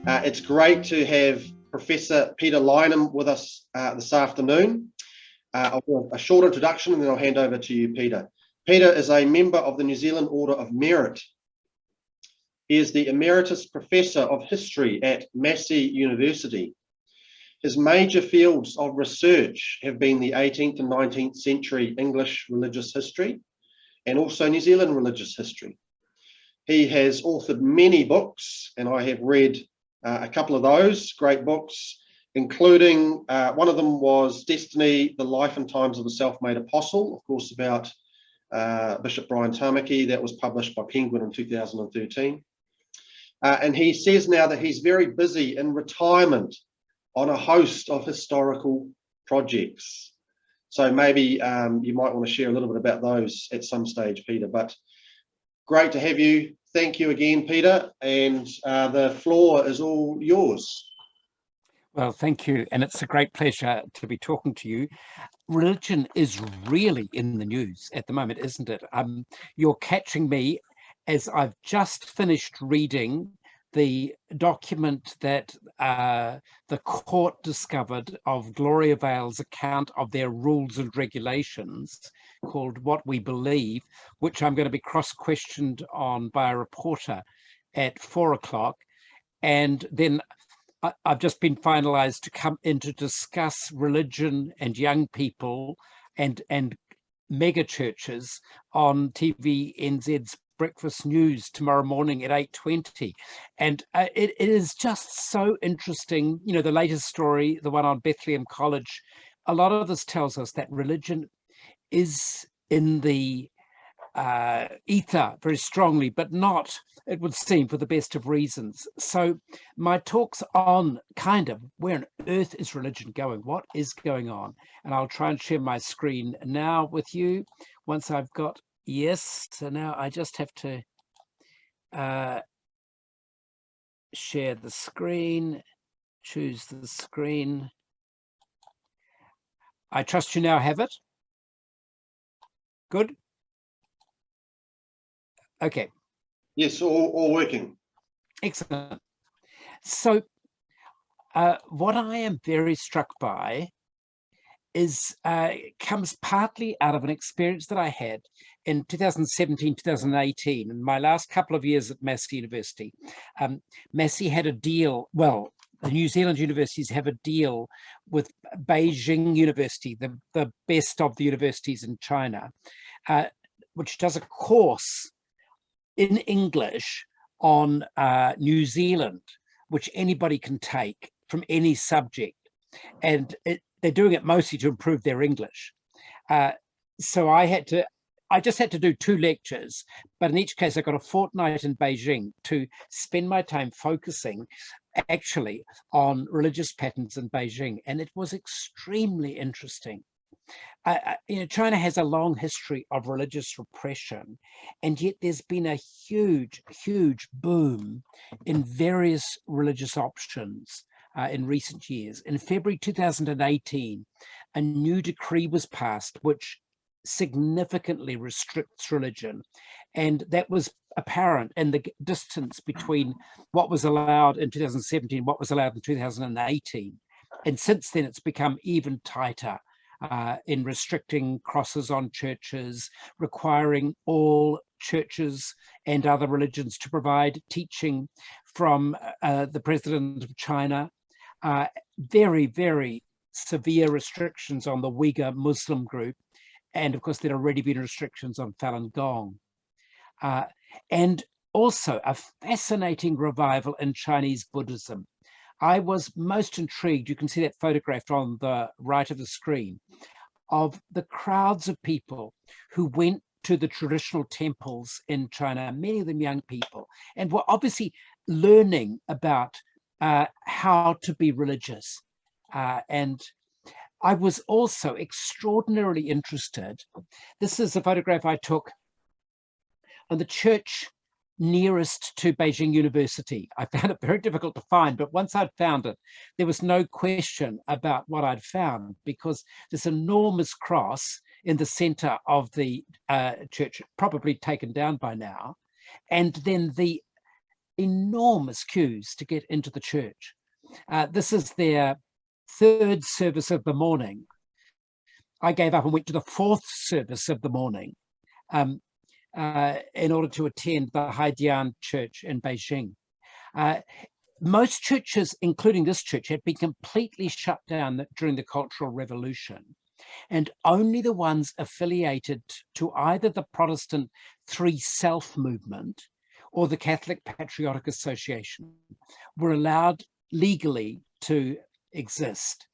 It's great to have Professor Peter LIneham with us this afternoon. I'll do a short introduction and then I'll hand over to you, Peter. Peter is a member of the New Zealand Order of Merit. He is the Emeritus Professor of History at Massey University. His major fields of research have been the 18th and 19th century English religious history and also New Zealand religious history. He has authored many books, and I have read a couple of those great books, including one of them was Destiny, the Life and Times of a Self-Made Apostle, of course, about Bishop Brian Tamaki. That was published by Penguin in 2013. And he says now that he's very busy in retirement on a host of historical projects. So maybe you might want to share a little bit about those at some stage, Peter, but great to have you. Thank you again, Peter, and the floor is all yours. Well, thank you, and it's a great pleasure to be talking to you. Religion is really in the news at the moment, isn't it? You're catching me as I've just finished reading the document that the court discovered of Gloria Vale's account of their rules and regulations called What We Believe, which I'm going to be cross-questioned on by a reporter at 4 o'clock. And then I've just been finalized to come in to discuss religion and young people and mega churches on TVNZ's Breakfast News tomorrow morning at 8:20. And it is just so interesting. You know, the latest story, the one on Bethlehem College, a lot of this tells us that religion is in the ether very strongly, but not, it would seem, for the best of reasons. So my talk's on kind of where on earth is religion going? What is going on? And I'll try and share my screen now with you once I've got, yes. So now I just have to share the screen, choose the screen. I trust you now have it. Good. Okay. Yes, all working. Excellent. So what I am very struck by is comes partly out of an experience that I had in 2017, 2018, in my last couple of years at Massey University. Massey had a deal, well, the New Zealand universities have a deal with Beijing University, the best of the universities in China, which does a course in English on New Zealand, which anybody can take from any subject. And they're doing it mostly to improve their English. So I just had to do 2 lectures, but in each case I got a fortnight in Beijing to spend my time focusing actually on religious patterns in Beijing. And it was extremely interesting. You know, China has a long history of religious repression, and yet there's been a huge, huge boom in various religious options in recent years. In February 2018, a new decree was passed which significantly restricts religion, and that was apparent in the distance between what was allowed in 2017, what was allowed in 2018. And since then, it's become even tighter. In restricting crosses on churches, requiring all churches and other religions to provide teaching from the president of China, very, very severe restrictions on the Uyghur Muslim group. And of course, there have already been restrictions on Falun Gong. And also a fascinating revival in Chinese Buddhism. I was most intrigued, you can see that photographed on the right of the screen, of the crowds of people who went to the traditional temples in China, many of them young people, and were obviously learning about how to be religious. And I was also extraordinarily interested. This is a photograph I took on the church nearest to Beijing University. I found it very difficult to find, but once I'd found it, there was no question about what I'd found, because this enormous cross in the center of the church, probably taken down by now, and then the enormous queues to get into the church. This is their third service of the morning. I gave up and went to the fourth service of the morning in order to attend the Haidian church in Beijing. Most churches, including this church, had been completely shut down during the Cultural Revolution, and only the ones affiliated to either the Protestant Three Self movement or the Catholic Patriotic Association were allowed legally to exist.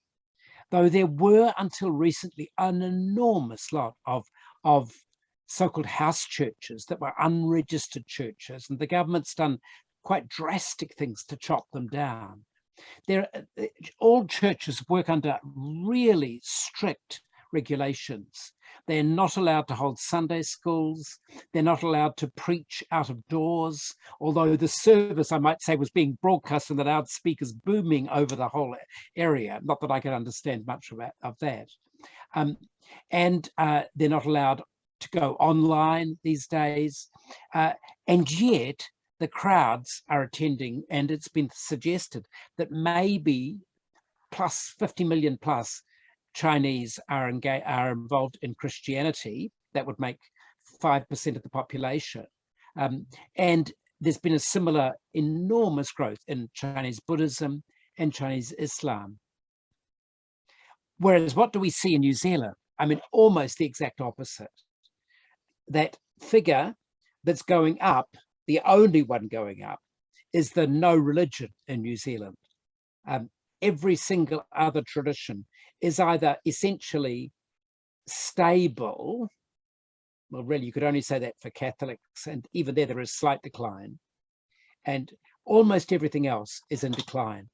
Though there were until recently an enormous lot of so-called house churches that were unregistered churches, and the government's done quite drastic things to chop them down. All churches work under really strict regulations. They're not allowed to hold Sunday schools. They're not allowed to preach out of doors, although the service, I might say, was being broadcast and the loudspeakers booming over the whole area. Not that I can understand much of that. And they're not allowed to go online these days. And yet the crowds are attending, and it's been suggested that maybe plus 50 million plus Chinese are involved in Christianity. That would make 5% of the population. And there's been a similar enormous growth in Chinese Buddhism and Chinese Islam. Whereas what do we see in New Zealand? I mean, almost the exact opposite. That figure that's going up, the only one going up, is the no religion in New Zealand. Every single other tradition is either essentially stable. Well, really, you could only say that for Catholics, and even there is slight decline. And almost everything else is in decline.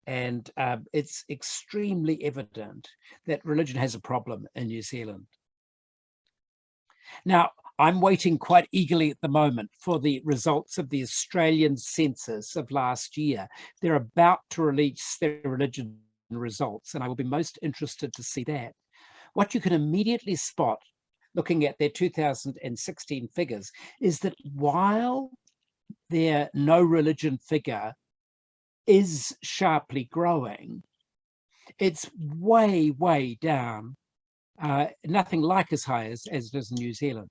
And it's extremely evident that religion has a problem in New Zealand. Now, I'm waiting quite eagerly at the moment for the results of the Australian census of last year. They're about to release their religion results, and I will be most interested to see that. What you can immediately spot, looking at their 2016 figures, is that while their no religion figure is sharply growing, it's way, way down, nothing like as high as it is in New Zealand.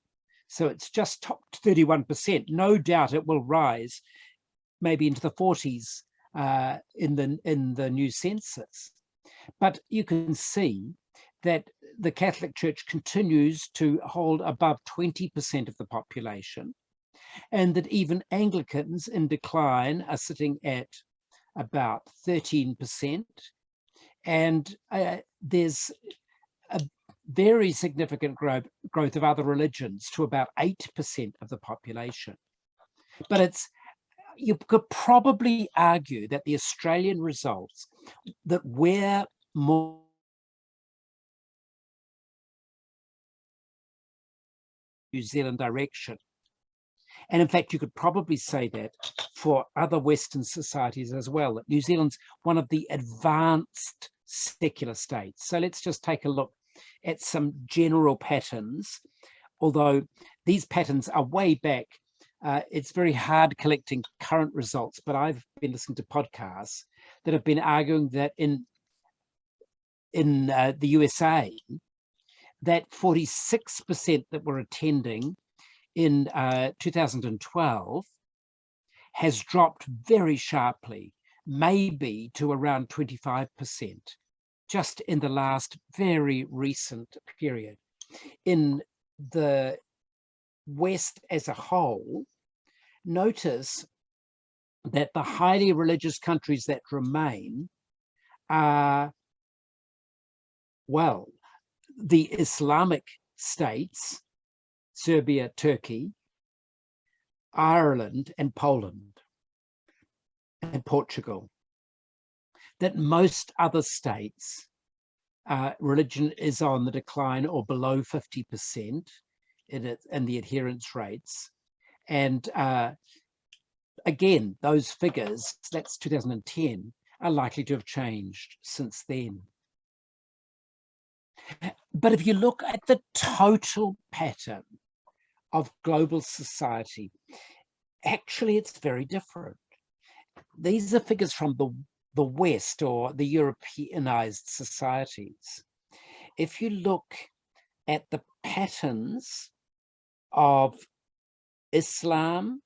So it's just topped 31%. No doubt it will rise maybe into the 40s in the new census. But you can see that the Catholic Church continues to hold above 20% of the population, and that even Anglicans in decline are sitting at about 13%. And there's a very significant growth of other religions to about 8% of the population. But you could probably argue that the Australian results, that we're more New Zealand direction. And in fact, you could probably say that for other Western societies as well, that New Zealand's one of the advanced secular states. So let's just take a look at some general patterns, although these patterns are way back. It's very hard collecting current results, but I've been listening to podcasts that have been arguing that in the USA, that 46% that were attending in 2012 has dropped very sharply, maybe to around 25%, just in the last very recent period. In the West as a whole, notice that the highly religious countries that remain are, well, the Islamic states, Serbia, Turkey, Ireland, and Poland, and Portugal. That most other states, religion is on the decline or below 50% in the adherence rates. And again, those figures, that's 2010, are likely to have changed since then. But if you look at the total pattern of global society, actually it's very different. These are figures from the West, or the Europeanized societies. If you look at the patterns of Islam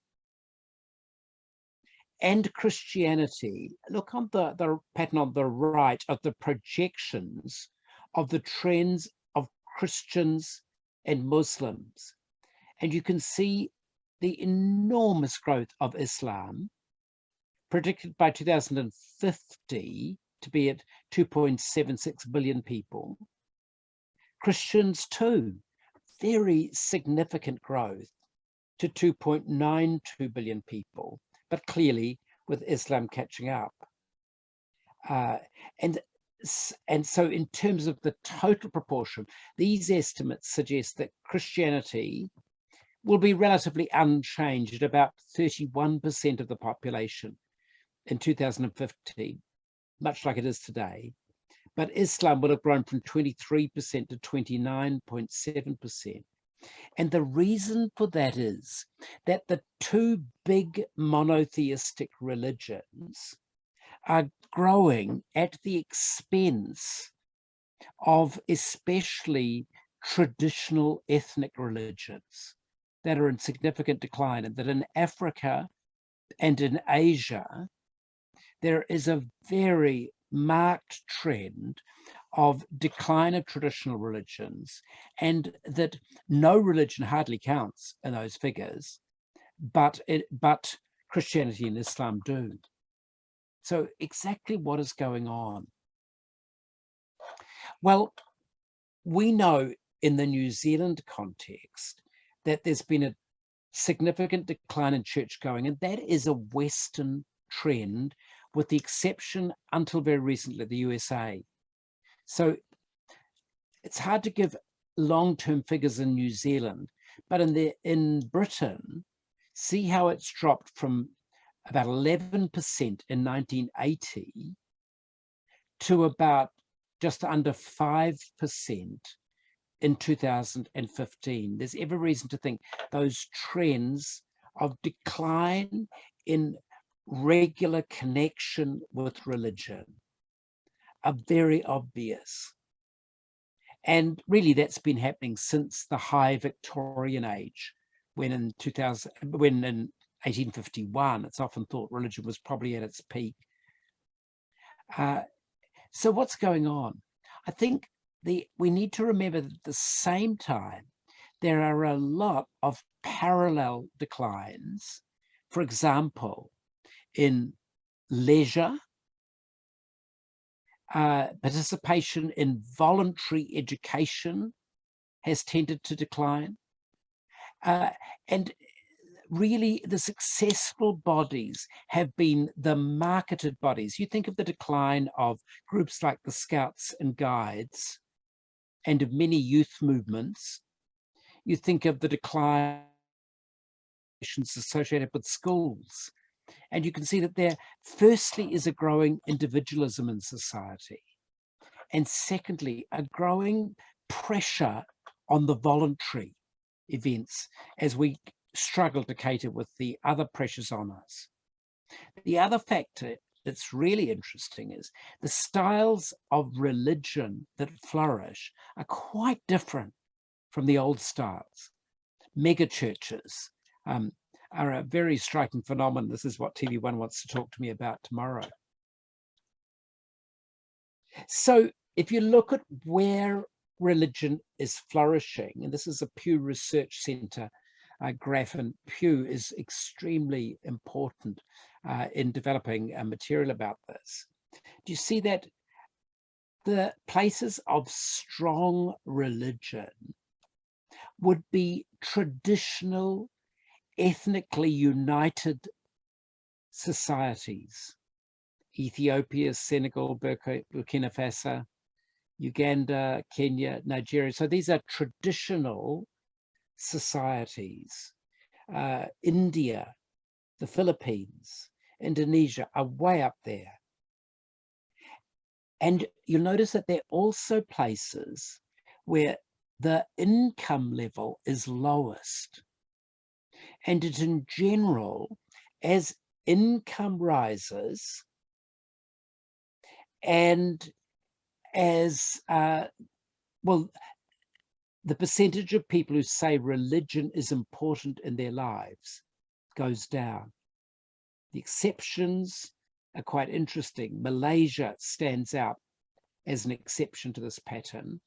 and Christianity, look on the pattern on the right of the projections of the trends of Christians and Muslims, and you can see the enormous growth of Islam, predicted by 2050 to be at 2.76 billion people. Christians too, very significant growth to 2.92 billion people, but clearly with Islam catching up. And so in terms of the total proportion, these estimates suggest that Christianity will be relatively unchanged at about 31% of the population in 2050, much like it is today. But Islam will have grown from 23% to 29.7%. And the reason for that is that the two big monotheistic religions are growing at the expense of especially traditional ethnic religions that are in significant decline, and that in Africa and in Asia, there is a very marked trend of decline of traditional religions, and that no religion hardly counts in those figures, but Christianity and Islam do. So exactly what is going on? Well, we know in the New Zealand context that there's been a significant decline in church going, and that is a Western trend, with the exception until very recently, the USA. So it's hard to give long-term figures in New Zealand, but in Britain, see how it's dropped from about 11% in 1980 to about just under 5% in 2015. There's every reason to think those trends of decline in regular connection with religion are very obvious. And really that's been happening since the high Victorian age, when in 1851, it's often thought religion was probably at its peak. So what's going on? I think we need to remember that at the same time, there are a lot of parallel declines. For example, in leisure, participation in voluntary education has tended to decline. And really the successful bodies have been the marketed bodies. You think of the decline of groups like the Scouts and Guides and of many youth movements. You think of the decline associated with schools. And you can see that there, firstly, is a growing individualism in society. And secondly, a growing pressure on the voluntary events as we struggle to cater with the other pressures on us. The other factor that's really interesting is the styles of religion that flourish are quite different from the old styles. Mega churches are a very striking phenomenon. This is what TV1 wants to talk to me about tomorrow. So if you look at where religion is flourishing, and this is a Pew Research Centre graph, and Pew is extremely important in developing material about this. Do you see that the places of strong religion would be traditional, ethnically united societies? Ethiopia, Senegal, Burkina Faso, Uganda, Kenya, Nigeria. So these are traditional societies. India, the Philippines, Indonesia are way up there. And you'll notice that they're also places where the income level is lowest. and that in general, as income rises and as, well, the percentage of people who say religion is important in their lives goes down. The exceptions are quite interesting. Malaysia stands out as an exception to this pattern,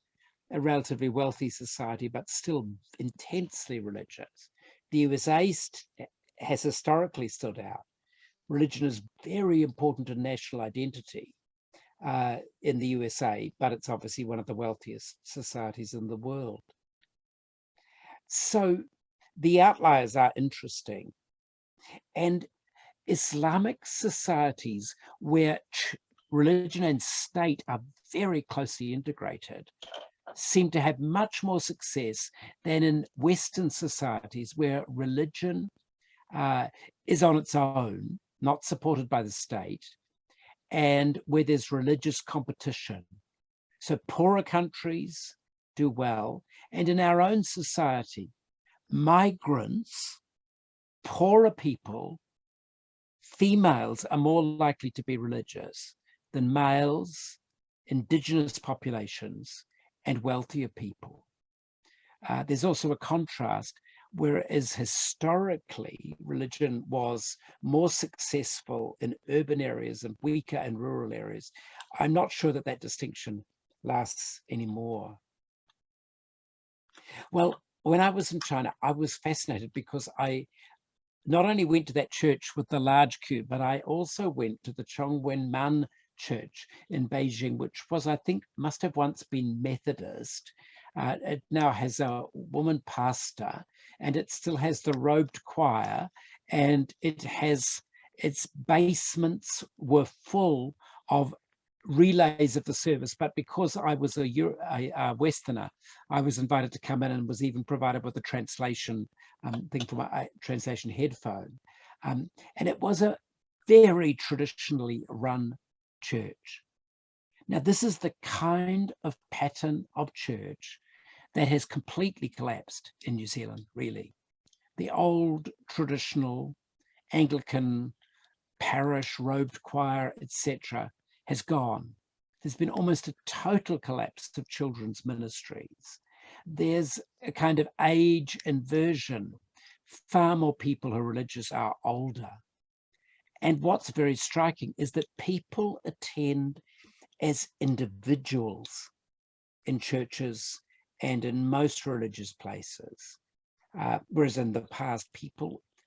a relatively wealthy society, but still intensely religious. The USA has historically stood out. Religion is very important to national identity in the USA, but it's obviously one of the wealthiest societies in the world. So the outliers are interesting. And Islamic societies where religion and state are very closely integrated seem to have much more success than in Western societies where religion is on its own, not supported by the state, and where there's religious competition. So poorer countries do well. And in our own society, migrants, poorer people, females are more likely to be religious than males, indigenous populations, and wealthier people. There's also a contrast, whereas historically religion was more successful in urban areas and weaker in rural areas. I'm not sure that that distinction lasts anymore. Well, when I was in China, I was fascinated because I not only went to that church with the large cube, but I also went to the Chongwenman church in Beijing, which was, I think, must have once been Methodist. It now has a woman pastor, and it still has the robed choir, and it has, its basements were full of relays of the service, but because I was a Westerner, I was invited to come in and was even provided with a translation thing for my translation headphone. And it was a very traditionally run church. Now, this is the kind of pattern of church that has completely collapsed in New Zealand, really. The old traditional Anglican parish, robed choir, etc., has gone. There's been almost a total collapse of children's ministries. There's a kind of age inversion. Far more people who are religious are older. And what's very striking is that people attend as individuals in churches and in most religious places. Whereas in the past,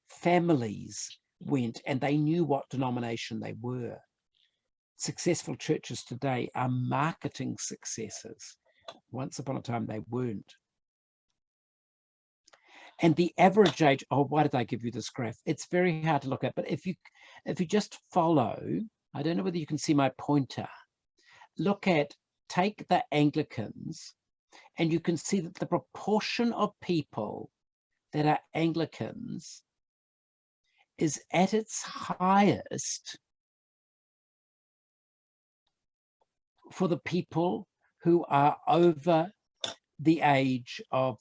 families went and they knew what denomination they were. Successful churches today are marketing successes. Once upon a time, they weren't. And the average age, oh, why did I give you this graph? It's very hard to look at, but if you just follow, I don't know whether you can see my pointer, take the Anglicans, and you can see that the proportion of people that are Anglicans is at its highest for the people who are over the age of,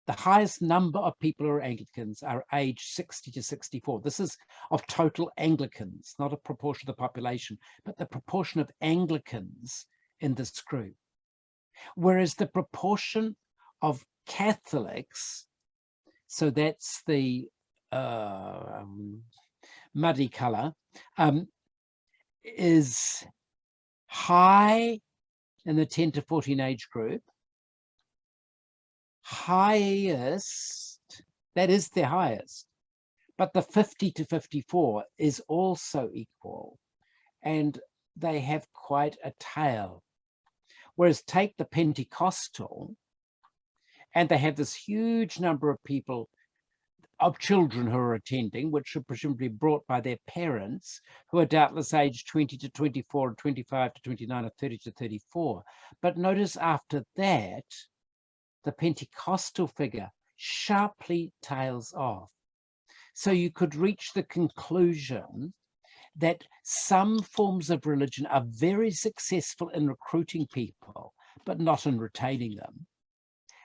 the highest number of people who are Anglicans are aged 60 to 64. This is of total Anglicans, not a proportion of the population, but the proportion of Anglicans in this group. Whereas the proportion of Catholics, so that's the muddy color, is high in the 10 to 14 age group, highest, that is the highest, but the 50 to 54 is also equal, and they have quite a tail. Whereas take the Pentecostal, and they have this huge number of people, of children who are attending, which are presumably brought by their parents, who are doubtless aged 20 to 24, and 25 to 29, or 30 to 34. But notice after that, the Pentecostal figure sharply tails off. So you could reach the conclusion that some forms of religion are very successful in recruiting people, but not in retaining them.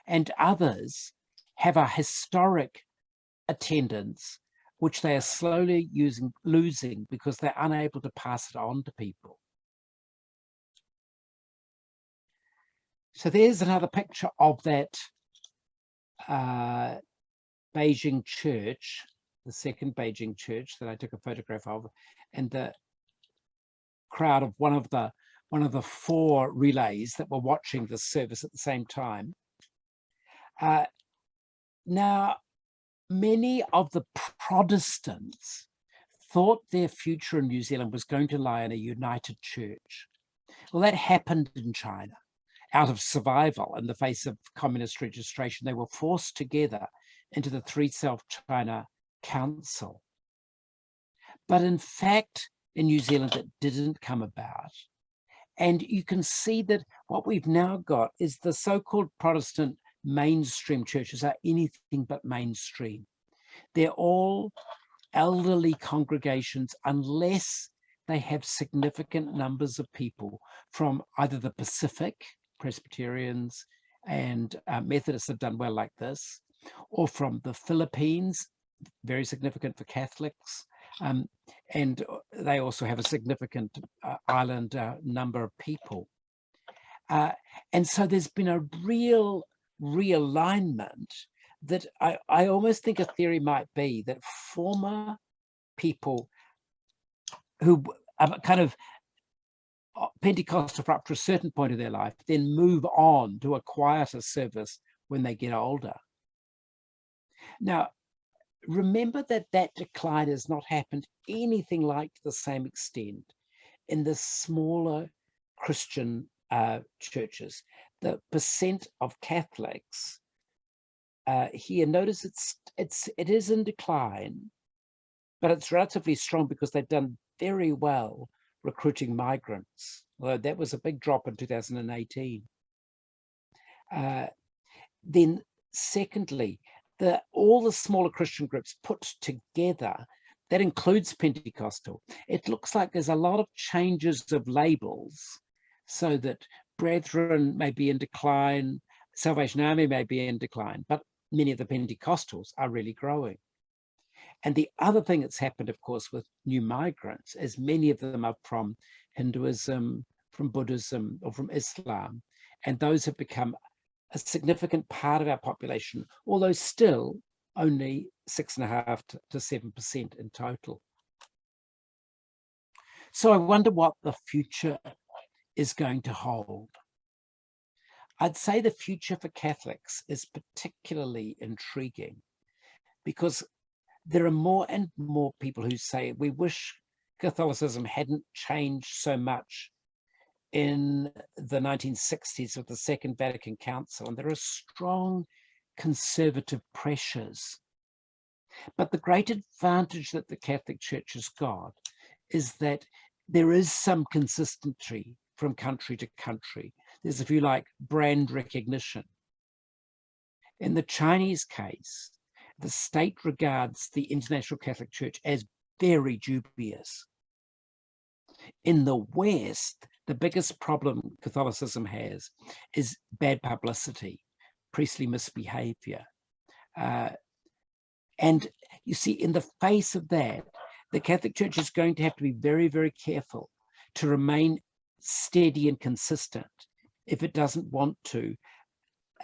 And others have a historic attendance, which they are slowly losing because they're unable to pass it on to people. So there's another picture of that Beijing church, the second Beijing church that I took a photograph of, and the crowd of one of the four relays that were watching the service at the same time. Now, many of the Protestants thought their future in New Zealand was going to lie in a united church. Well, that happened in China. Out of survival in the face of communist registration, they were forced together into the Three Self-China Council. But in fact, in New Zealand, it didn't come about. And you can see that what we've now got is the so-called Protestant mainstream churches are anything but mainstream. They're all elderly congregations unless they have significant numbers of people from either the Pacific, Presbyterians and Methodists have done well like this, or from the Philippines, very significant for Catholics, and they also have a significant island number of people. And so there's been a real realignment that I almost think a theory might be that former people who are kind of Pentecostal up to a certain point of their life then move on to a quieter service when they get older. Now, remember that that decline has not happened anything like to the same extent in the smaller Christian churches. The percent of Catholics here, notice it is in decline, but it's relatively strong because they've done very well recruiting migrants, although that was a big drop in 2018. Then secondly, all the smaller Christian groups put together, that includes Pentecostal, it looks like there's a lot of changes of labels so that Brethren may be in decline, Salvation Army may be in decline, but many of the Pentecostals are really growing. And the other thing that's happened, of course, with new migrants is many of them are from Hinduism, from Buddhism, or from Islam. And those have become a significant part of our population, although still only 6.5% to 7% in total. So I wonder what the future is going to hold. I'd say the future for Catholics is particularly intriguing because there are more and more people who say we wish Catholicism hadn't changed so much in the 1960s with the Second Vatican Council, and there are strong conservative pressures. But the great advantage that the Catholic Church has got is that there is some consistency from country to country. There's, if you like, brand recognition. In the Chinese case, the state regards the International Catholic Church as very dubious. In the West, the biggest problem Catholicism has is bad publicity, priestly misbehavior. And you see, in the face of that, the Catholic Church is going to have to be very, very careful to remain steady and consistent if it doesn't want to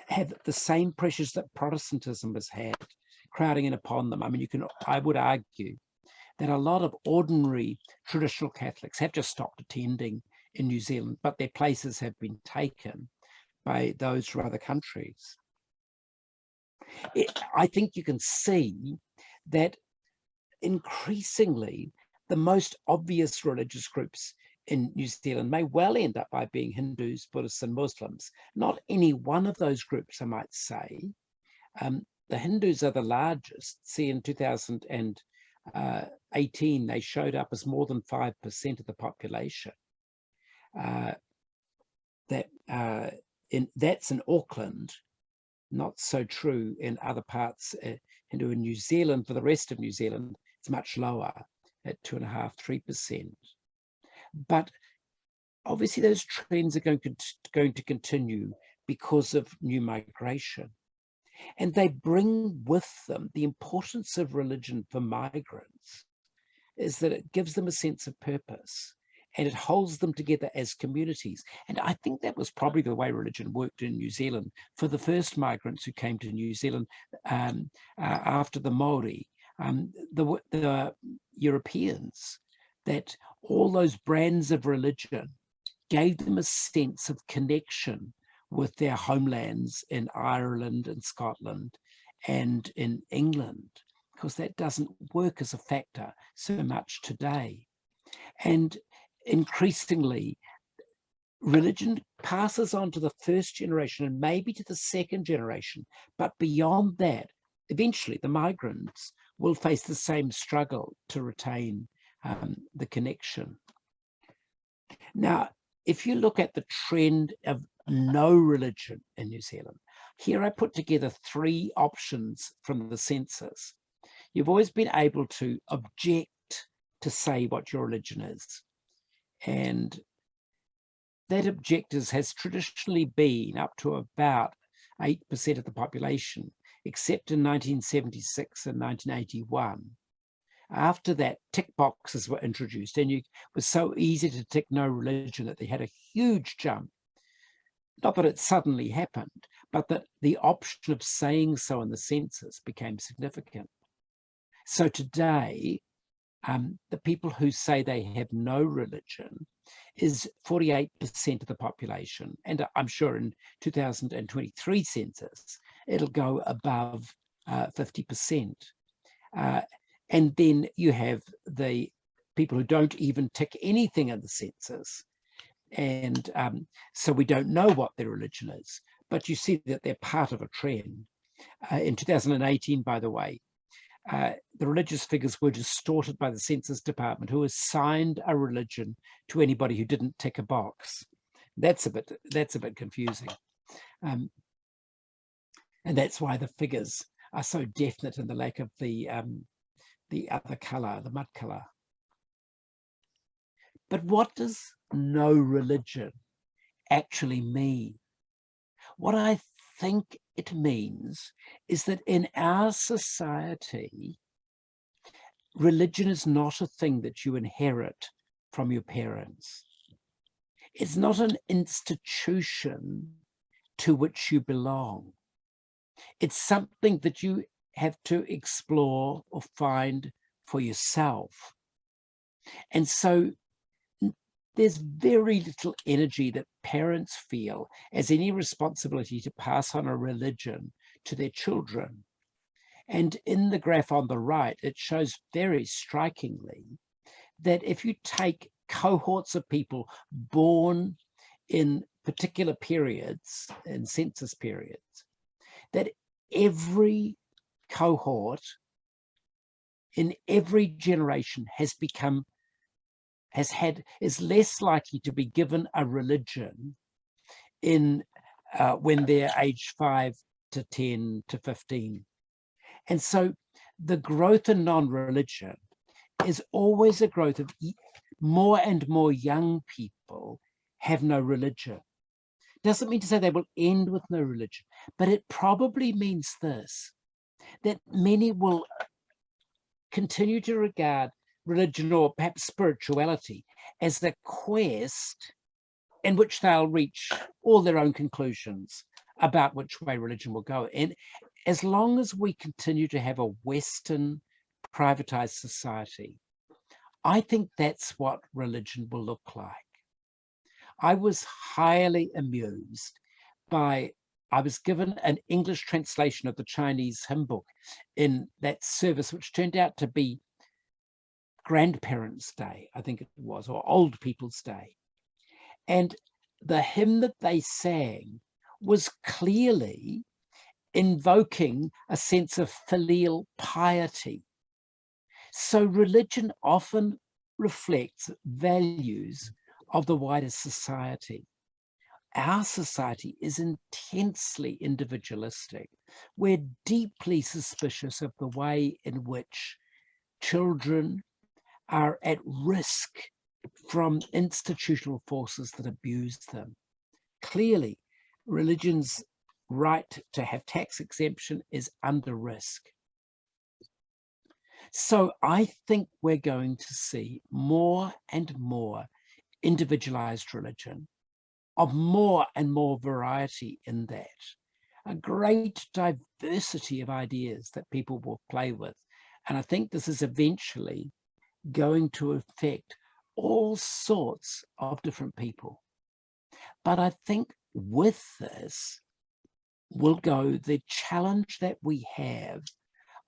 have the same pressures that Protestantism has had crowding in upon them. I mean, I would argue that a lot of ordinary traditional Catholics have just stopped attending in New Zealand, but their places have been taken by those from other countries. I think you can see that increasingly the most obvious religious groups in New Zealand may well end up by being Hindus, Buddhists, and Muslims. Not any one of those groups, I might say. The Hindus are the largest. See, in 2018, they showed up as more than 5% of the population. That's in Auckland, not so true in other parts. In New Zealand, for the rest of New Zealand, it's much lower at 2.5%, 3%. But obviously those trends are going to continue because of new migration. And they bring with them the importance of religion for migrants is that it gives them a sense of purpose and it holds them together as communities. And I think that was probably the way religion worked in New Zealand for the first migrants who came to New Zealand after the Maori, the Europeans, that all those brands of religion gave them a sense of connection with their homelands in Ireland and Scotland and in England, because that doesn't work as a factor so much today. And increasingly, religion passes on to the first generation and maybe to the second generation, but beyond that, eventually the migrants will face the same struggle to retain the connection. Now, if you look at the trend of no religion in New Zealand, here I put together 3 options from the census. You've always been able to object to say what your religion is. And that objectors has traditionally been up to about 8% of the population, except in 1976 and 1981. After that, tick boxes were introduced, and it was so easy to tick no religion that they had a huge jump. Not that it suddenly happened, but that the option of saying so in the census became significant. So today, the people who say they have no religion is 48% of the population. And I'm sure in 2023 census, it'll go above 50%. And then you have the people who don't even tick anything in the census. And so we don't know what their religion is, but you see that they're part of a trend. In 2018, by the way, the religious figures were distorted by the Census Department, who assigned a religion to anybody who didn't tick a box. That's a bit confusing. And that's why the figures are so definite in the lack of the other color, the mud color. But what does no religion actually mean? What I think it means is that in our society, religion is not a thing that you inherit from your parents. It's not an institution to which you belong. It's something that you have to explore or find for yourself. And so there's very little energy that parents feel as any responsibility to pass on a religion to their children. And in the graph on the right, it shows very strikingly that if you take cohorts of people born in particular periods, in census periods, that every cohort in every generation is less likely to be given a religion in when they're aged 5 to 10 to 15. And so the growth in non-religion is always a growth of more and more young people have no religion. Doesn't mean to say they will end with no religion, but it probably means this, that many will continue to regard religion or perhaps spirituality as the quest in which they'll reach all their own conclusions about which way religion will go. And as long as we continue to have a Western privatized society, I think that's what religion will look like. I was highly amused by, I was given an English translation of the Chinese hymn book in that service, which turned out to be Grandparents' Day, I think it was, or Old People's Day. And the hymn that they sang was clearly invoking a sense of filial piety. So religion often reflects values of the wider society. Our society is intensely individualistic. We're deeply suspicious of the way in which children are at risk from institutional forces that abuse them. Clearly, religion's right to have tax exemption is under risk. So I think we're going to see more and more individualized religion, of more and more variety in that, a great diversity of ideas that people will play with. And I think this is eventually going to affect all sorts of different people. But I think with this will go the challenge that we have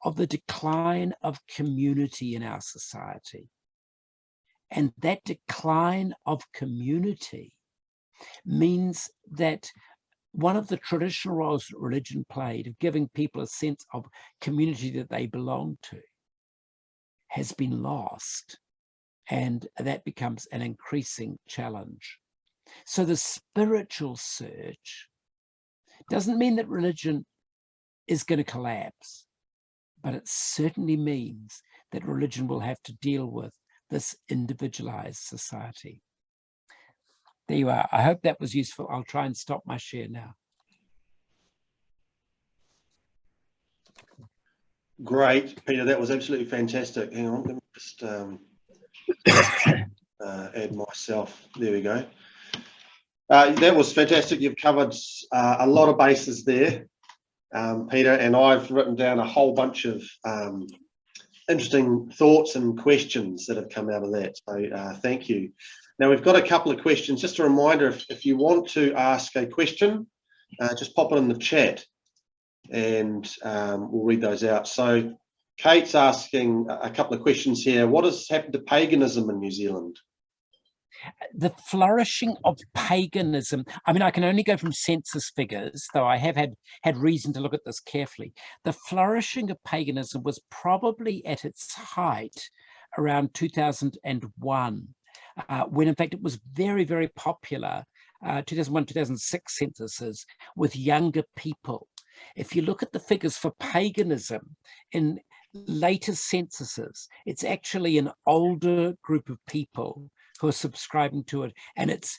of the decline of community in our society. And that decline of community means that one of the traditional roles that religion played of giving people a sense of community that they belong to has been lost. And that becomes an increasing challenge. So the spiritual surge doesn't mean that religion is going to collapse, but it certainly means that religion will have to deal with this individualized society. There you are. I hope that was useful. I'll try and stop my share now. Great, Peter. That was absolutely fantastic. Hang on, let me just add myself. There we go. That was fantastic. You've covered a lot of bases there, Peter, and I've written down a whole bunch of interesting thoughts and questions that have come out of that. So thank you. Now we've got a couple of questions. Just a reminder, if you want to ask a question, just pop it in the chat and we'll read those out. So Kate's asking a couple of questions here. What has happened to paganism in New Zealand? The flourishing of paganism. I mean, I can only go from census figures, though I have had reason to look at this carefully. The flourishing of paganism was probably at its height around 2001, when in fact it was very, very popular, 2001, 2006 censuses with younger people. If you look at the figures for paganism in later censuses, it's actually an older group of people who are subscribing to it, and it's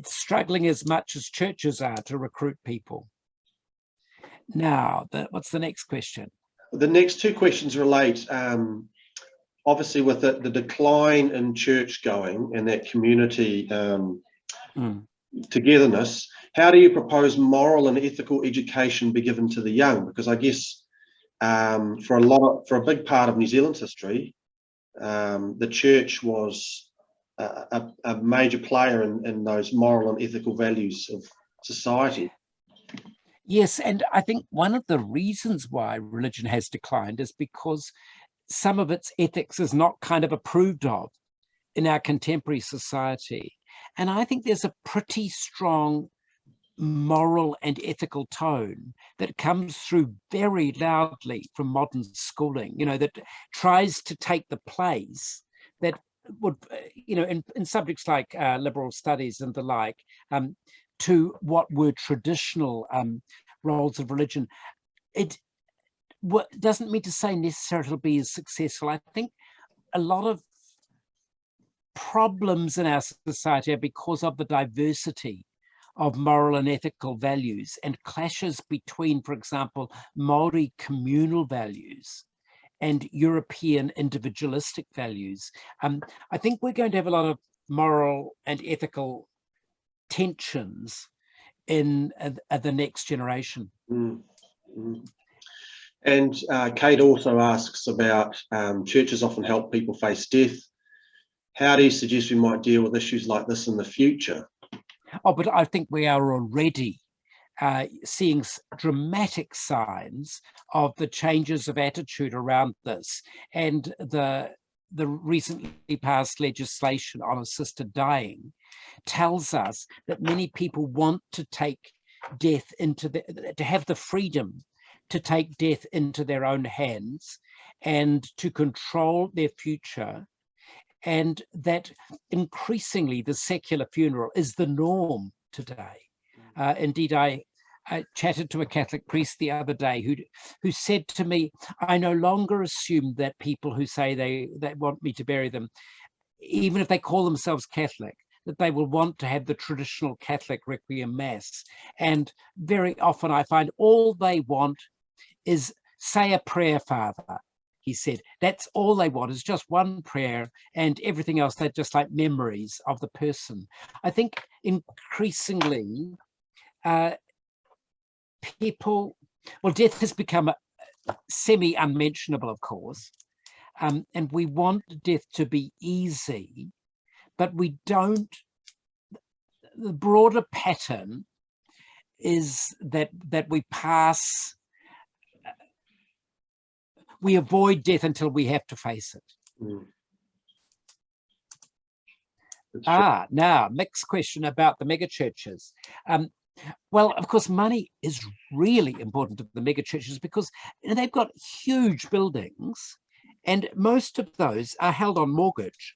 struggling as much as churches are to recruit people. Now, what's the next question? The next two questions relate, obviously, with the decline in church going and that community togetherness. How do you propose moral and ethical education be given to the young? Because I guess for a big part of New Zealand's history, the church was a major player in those moral and ethical values of society. Yes, and I think one of the reasons why religion has declined is because some of its ethics is not kind of approved of in our contemporary society. And I think there's a pretty strong moral and ethical tone that comes through very loudly from modern schooling, that tries to take the place that would, in subjects like liberal studies and the like, to what were traditional roles of religion. It doesn't mean to say necessarily it'll be as successful. I think a lot of problems in our society are because of the diversity of moral and ethical values and clashes between, for example, Māori communal values and European individualistic values. I think we're going to have a lot of moral and ethical tensions in the next generation. And Kate also asks about churches often help people face death. How do you suggest we might deal with issues like this in the future? Oh, but I think we are already seeing dramatic signs of the changes of attitude around this, and the recently passed legislation on assisted dying tells us that many people want to take death to have the freedom to take death into their own hands and to control their future, and that increasingly the secular funeral is the norm today. Indeed, I chatted to a Catholic priest the other day who said to me, I no longer assume that people who say they want me to bury them, even if they call themselves Catholic, that they will want to have the traditional Catholic Requiem Mass. And very often I find all they want is, say a prayer, Father, he said. That's all they want, is just one prayer, and everything else, they're just like memories of the person. I think increasingly people, well, death has become semi-unmentionable, of course, and we want death to be easy, but we don't. The broader pattern is that we pass, we avoid death until we have to face it. Mm. Now, next question about the megachurches. Well, of course, money is really important to the megachurches because they've got huge buildings, and most of those are held on mortgage.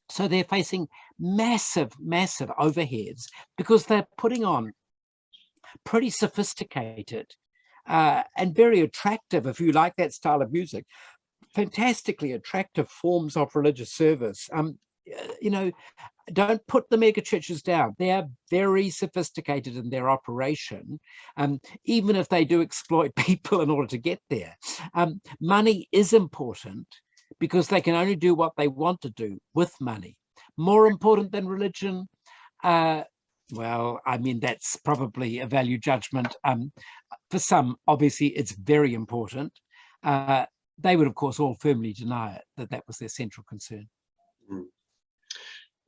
So they're facing massive, massive overheads because they're putting on pretty sophisticated and very attractive, if you like that style of music, fantastically attractive forms of religious service. You know, don't put the mega churches down. They are very sophisticated in their operation, even if they do exploit people in order to get there. Money is important because they can only do what they want to do with money. More important than religion? Well, I mean, that's probably a value judgment. For some, obviously, it's very important. They would, of course, all firmly deny it, that was their central concern. Mm.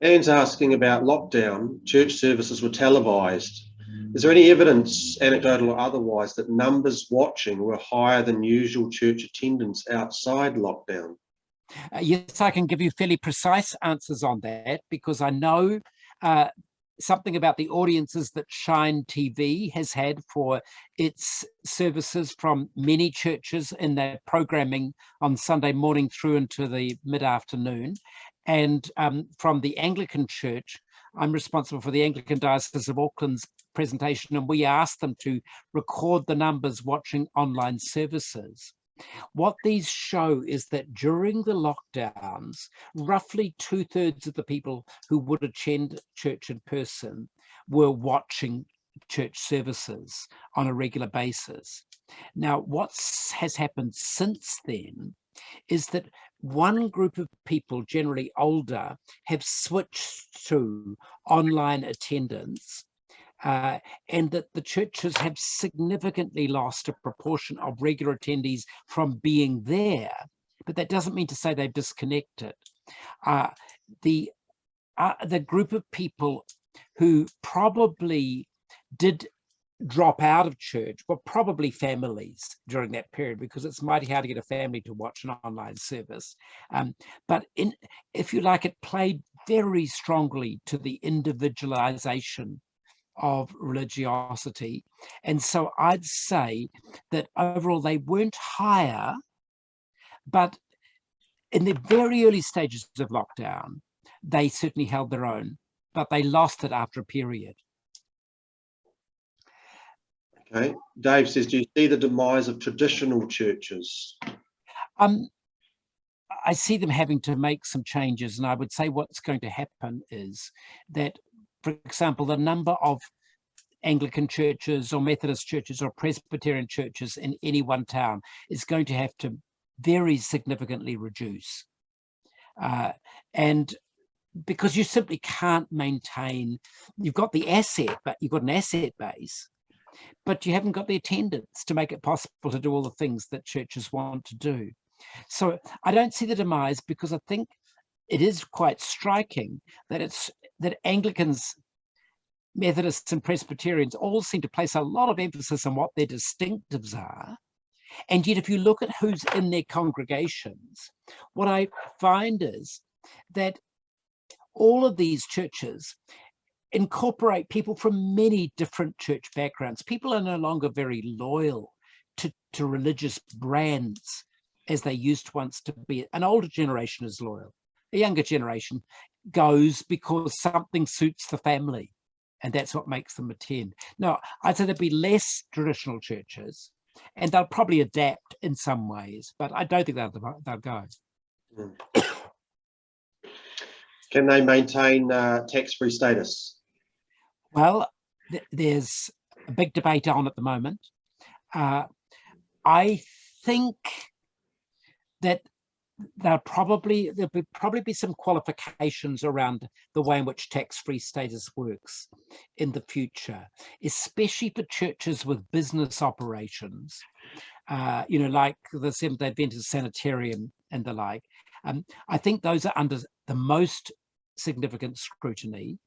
Anne's asking about lockdown. Church services were televised. Is there any evidence, anecdotal or otherwise, that numbers watching were higher than usual church attendance outside lockdown? Yes, I can give you fairly precise answers on that because I know something about the audiences that Shine TV has had for its services from many churches in their programming on Sunday morning through into the mid-afternoon. And from the Anglican Church, I'm responsible for the Anglican Diocese of Auckland's presentation, and we asked them to record the numbers watching online services. What these show is that during the lockdowns, roughly 2/3 of the people who would attend church in person were watching church services on a regular basis. Now, what has happened since then is that one group of people, generally older, have switched to online attendance, and that the churches have significantly lost a proportion of regular attendees from being there. But that doesn't mean to say they've disconnected. The group of people who probably did drop out of church were probably families during that period, because it's mighty hard to get a family to watch an online service. But if you like, it played very strongly to the individualization of religiosity. And so I'd say that overall they weren't higher, but in the very early stages of lockdown, they certainly held their own, but they lost it after a period. Okay. Dave says, do you see the demise of traditional churches? I see them having to make some changes, and I would say what's going to happen is that, for example, the number of Anglican churches or Methodist churches or Presbyterian churches in any one town is going to have to very significantly reduce. And because you simply can't maintain, you've got the asset, but you've got an asset base, but you haven't got the attendance to make it possible to do all the things that churches want to do. So I don't see the demise, because I think it is quite striking that Anglicans, Methodists and Presbyterians all seem to place a lot of emphasis on what their distinctives are. And yet if you look at who's in their congregations, what I find is that all of these churches incorporate people from many different church backgrounds. People are no longer very loyal to religious brands as they used once to be. An older generation is loyal. A younger generation goes because something suits the family, and that's what makes them attend. Now, I'd say there'd be less traditional churches, and they'll probably adapt in some ways, but I don't think they'll go. Can they maintain tax-free status? Well, there's a big debate on at the moment. I think that there'll probably be some qualifications around the way in which tax-free status works in the future, especially for churches with business operations, like the Seventh Adventist Sanitarium and the like. I think those are under the most significant scrutiny.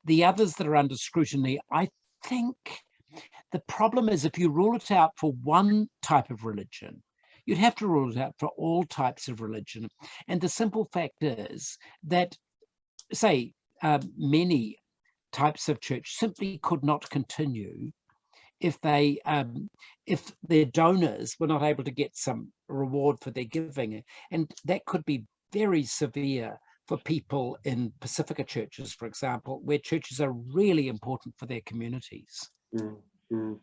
The others that are under scrutiny, I think the problem is if you rule it out for one type of religion, you'd have to rule it out for all types of religion. And the simple fact is that, say, many types of church simply could not continue if their donors were not able to get some reward for their giving. And that could be very severe for people in Pacifica churches, for example, where churches are really important for their communities. Mm-hmm.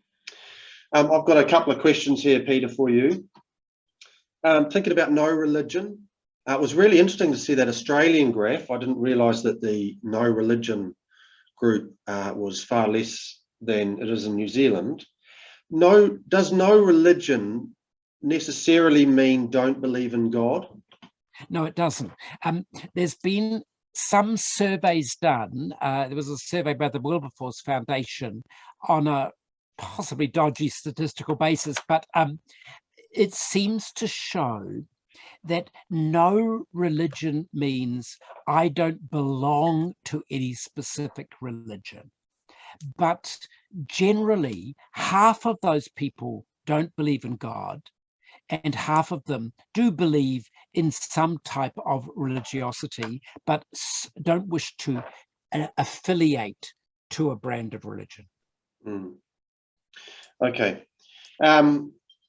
I've got a couple of questions here, Peter, for you. Thinking about no religion, it was really interesting to see that Australian graph. I didn't realise that the no religion group was far less than it is in New Zealand. Does no religion necessarily mean don't believe in God? No, it doesn't. There's been some surveys done. There was a survey by the Wilberforce Foundation on a possibly dodgy statistical basis, but it seems to show that no religion means I don't belong to any specific religion. But generally, half of those people don't believe in God, and half of them do believe in some type of religiosity, but don't wish to affiliate to a brand of religion. Okay.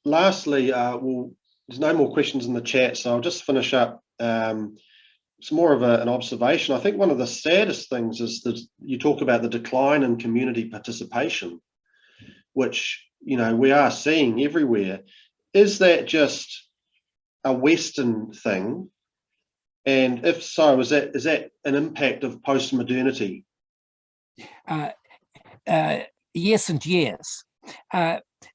Lastly, there's no more questions in the chat, so I'll just finish up. It's more of an observation. I think one of the saddest things is that you talk about the decline in community participation, which we are seeing everywhere. Is that just a Western thing? And if so, is that an impact of post-modernity? Yes and yes.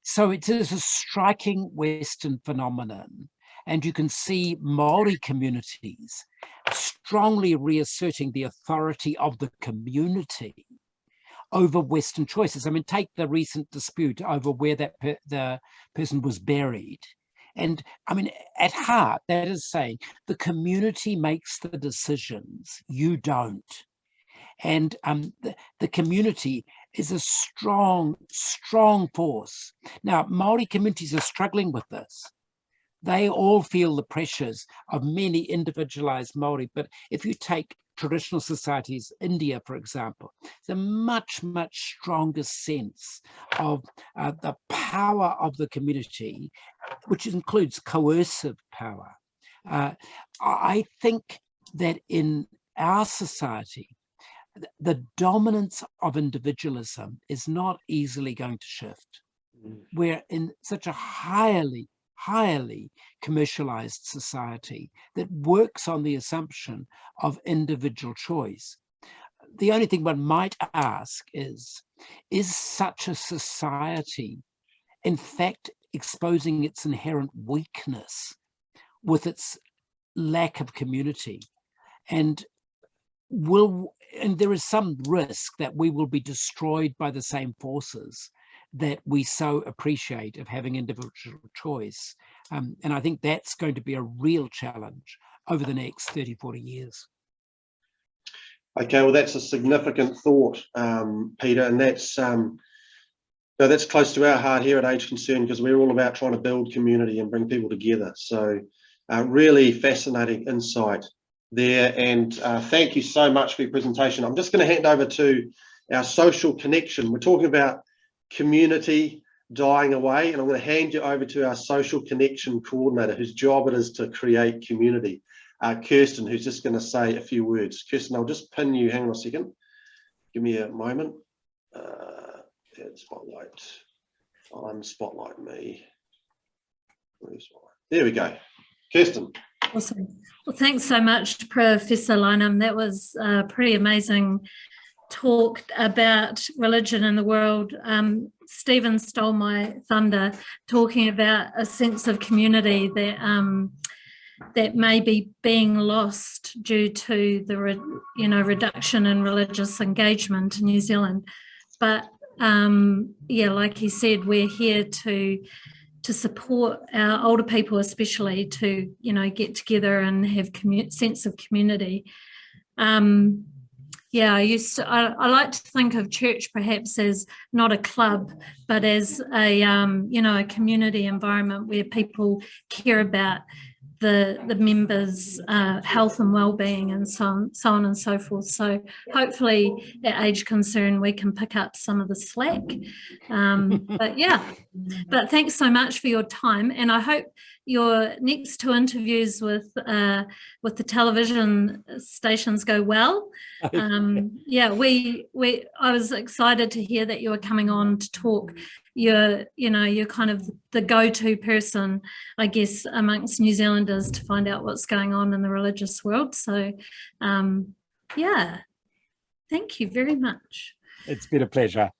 So it is a striking Western phenomenon, and you can see Māori communities strongly reasserting the authority of the community over Western choices. I mean, take the recent dispute over where the person was buried. And I mean, at heart, that is saying the community makes the decisions, you don't. And the community is a strong, strong force. Now, Māori communities are struggling with this. They all feel the pressures of many individualized Māori. But if you take traditional societies, India, for example, it's a much, much stronger sense of the power of the community, which includes coercive power. I think that in our society, the dominance of individualism is not easily going to shift. We're in such a highly commercialized society that works on the assumption of individual choice. The only thing one might ask is such a society in fact exposing its inherent weakness with its lack of community? And there is some risk that we will be destroyed by the same forces that we so appreciate of having individual choice. And I think that's going to be a real challenge over the next 30, 40 years. Okay, well, that's a significant thought, Peter, and that's close to our heart here at Age Concern, because we're all about trying to build community and bring people together. So really fascinating insight there, and thank you so much for your presentation. I'm just going to hand over to our social connection. We're talking about community dying away, and I'm going to hand you over to our social connection coordinator, whose job it is to create community, Kirsten, who's just going to say a few words. Kirsten, I'll just pin you. Hang on a second. Give me a moment. Spotlight. Spotlight me. There we go. Kirsten. Awesome. Well, thanks so much, Professor LIneham. That was a pretty amazing talk about religion in the world. Stephen stole my thunder, talking about a sense of community that that may be being lost due to the reduction in religious engagement in New Zealand. But yeah, like he said, we're here to support our older people, especially to get together and have sense of community. Yeah, I like to think of church perhaps as not a club, but as a a community environment where people care about the members' health and well-being and so on and so forth. So hopefully at Age Concern we can pick up some of the slack. But yeah, but thanks so much for your time, and I hope your next two interviews with the television stations go well. Yeah, I was excited to hear that you were coming on to talk. You're kind of the go-to person, I guess, amongst New Zealanders to find out what's going on in the religious world. So yeah, thank you very much. It's been a pleasure.